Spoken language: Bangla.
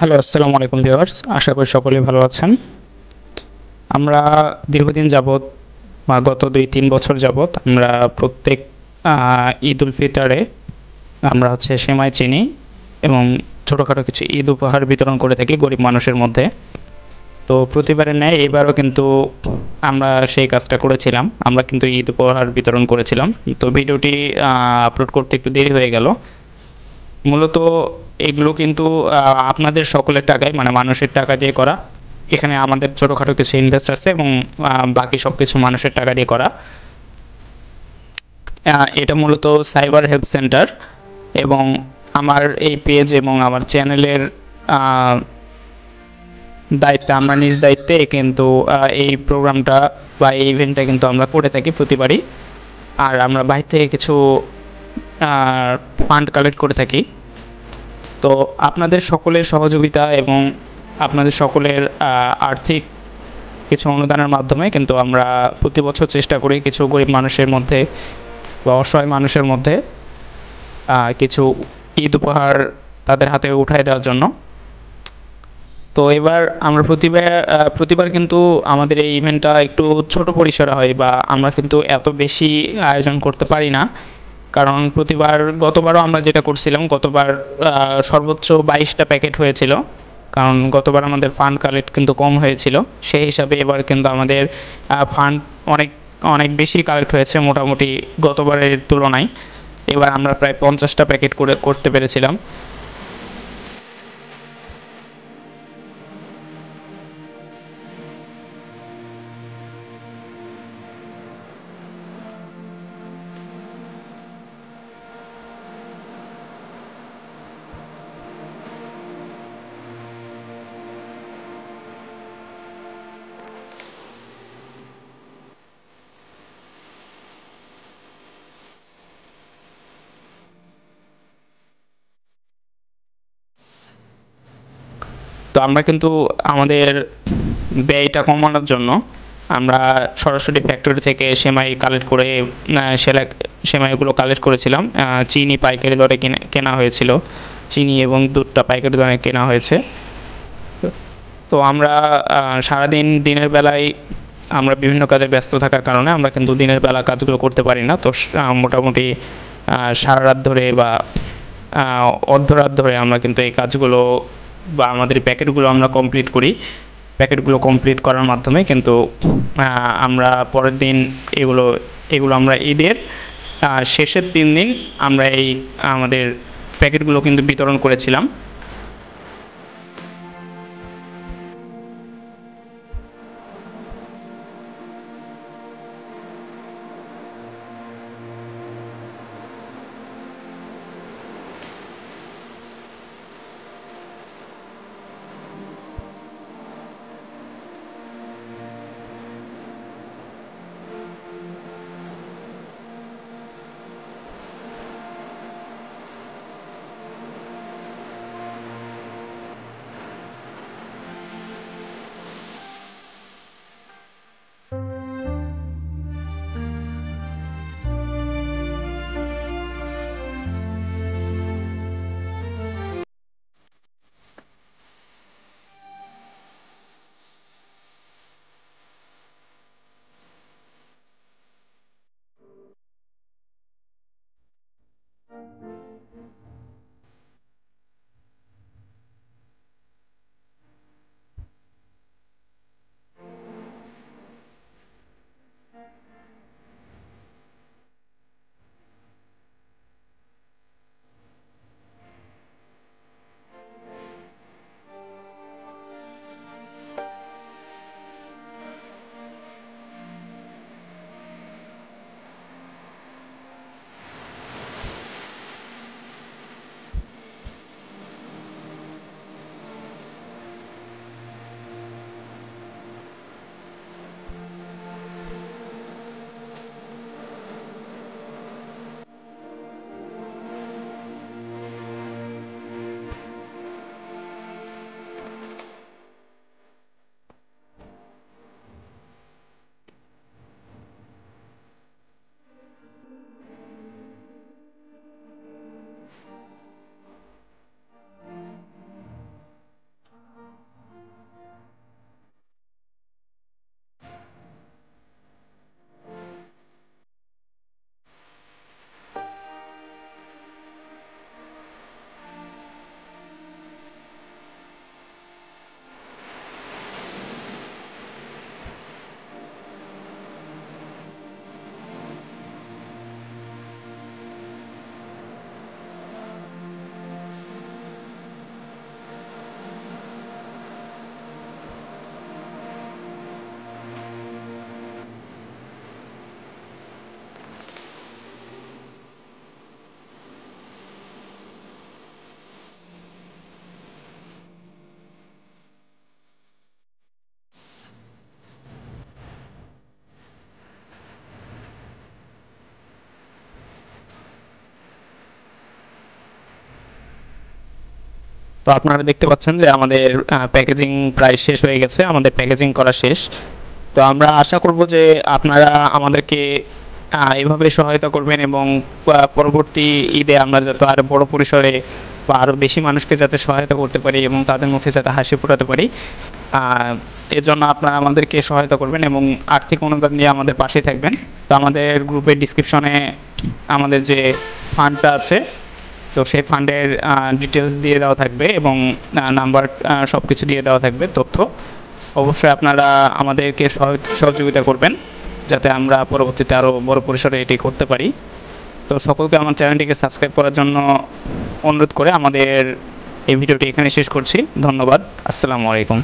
হ্যালো, আসসালামু আলাইকুম ভিউয়ার্স। আশা করি সকলেই ভালো আছেন। আমরা দীর্ঘদিন যাবৎ বা গত ২-৩ বছর যাবৎ আমরা প্রত্যেক ঈদ উল ফিতরে আমরা সেমাই চিনি এবং ছোটোখাটো কিছু ঈদ উপহার বিতরণ করে থাকি গরিব মানুষের মধ্যে। তো প্রতিবারের ন্যায় এবারও কিন্তু আমরা সেই কাজটা করেছিলাম। আমরা কিন্তু ঈদ উপহার বিতরণ করেছিলাম। তো ভিডিওটি আপলোড করতে একটু দেরি হয়ে গেল। মূলত এগুলো কিন্তু আপনাদের সকলের টাকায় মানে মানুষের টাকা দিয়ে করা। এখানে আমাদের ছোটোখাটো কিছু ইনভেস্ট আছে এবং বাকি সব কিছু মানুষের টাকা দিয়ে করা। এটা মূলত সাইবার হেল্প সেন্টার এবং আমার এই পেজ এবং আমার চ্যানেলের দায়িত্বে আমরা নিজ দায়িত্বে কিন্তু এই প্রোগ্রামটা বা এই ইভেন্টটা কিন্তু আমরা করে থাকি প্রতিবারই। আর আমরা বাইরে থেকে কিছু ফান্ড কালেক্ট করে থাকি। তো আপনাদের সকলের সহযোগিতা এবং আপনাদের সকলের আর্থিক কিছু অনুদানের মাধ্যমে কিন্তু আমরা প্রতি বছর চেষ্টা করি কিছু গরিব মানুষের মধ্যে বা অসহায় মানুষের মধ্যে কিছু ঈদ উপহার তাদের হাতে উঠায় দেওয়ার জন্য। তো এবার আমরা প্রতিবার কিন্তু আমাদের এই ইভেন্টটা একটু ছোট পরিসরে হয় বা আমরা কিন্তু এত বেশি আয়োজন করতে পারি না। কারণ গতবারও আমরা যেটা করছিলাম, গতবার সর্বোচ্চ 22টা প্যাকেট হয়েছিল। কারণ গতবার আমাদের ফান্ড কালেক্ট কিন্তু কম হয়েছিল। সেই হিসাবে এবার কিন্তু আমাদের ফান্ড অনেক অনেক বেশি কালেক্ট হয়েছে মোটামুটি গতবারের তুলনায়। এবার আমরা প্রায় 50টা প্যাকেট করতে পেরেছিলাম। তো আমরা কিন্তু আমাদের ব্যয়টা কমানোর জন্য আমরা সরাসরি ফ্যাক্টরি থেকে সেমাই কালেক্ট করে সেমাইগুলো কালেক্ট করেছিলাম। চিনি পাইকারি দরে কেনা হয়েছিল, চিনি এবং দুধটা পাইকারি দরে কেনা হয়েছে। তো আমরা সারাদিন দিনের বেলায় আমরা বিভিন্ন কাজে ব্যস্ত থাকার কারণে আমরা কিন্তু দিনের বেলা কাজগুলো করতে পারি না। তো মোটামুটি সারা রাত ধরে বা অর্ধরাত ধরে আমরা কিন্তু এই কাজগুলো বা আমাদের প্যাকেটগুলো আমরা কমপ্লিট করি। প্যাকেটগুলো কমপ্লিট করার মাধ্যমে কিন্তু আমরা পরের দিন এগুলো এগুলো আমরা ঈদের শেষের 3 দিন আমরা এই আমাদের প্যাকেটগুলো কিন্তু বিতরণ করেছিলাম। তো আপনারা দেখতে পাচ্ছেন যে আমাদের প্যাকেজিং প্রায় শেষ হয়ে গেছে, আমাদের প্যাকেজিং করা শেষ। তো আমরা আশা করব যে আপনারা আমাদেরকে এভাবে সহায়তা করবেন এবং পরবর্তী ঈদে আমরা যাতে আরও বড় পরিসরে বা আরও বেশি মানুষকে যাতে সহায়তা করতে পারি এবং তাদের মুখে যাতে হাসি ফোটাতে পারি, এর জন্য আপনারা আমাদেরকে সহায়তা করবেন এবং আর্থিক অনুদান দিয়ে আমাদের পাশে থাকবেন। তো আমাদের গ্রুপের ডিসক্রিপশনে আমাদের যে ফান্ডটা আছে, তো সেই ফান্ডের ডিটেলস দিয়ে দেওয়া থাকবে এবং নাম্বার সব কিছু দিয়ে দেওয়া থাকবে, তথ্য। অবশ্যই আপনারা আমাদেরকে সহযোগিতা করবেন যাতে আমরা পরবর্তীতে আরও বড় পরিসরে এটি করতে পারি। তো সকলকে আমার চ্যানেলটিকে সাবস্ক্রাইব করার জন্য অনুরোধ করে আমাদের এই ভিডিওটি এখানে শেষ করছি। ধন্যবাদ। আসসালামু আলাইকুম।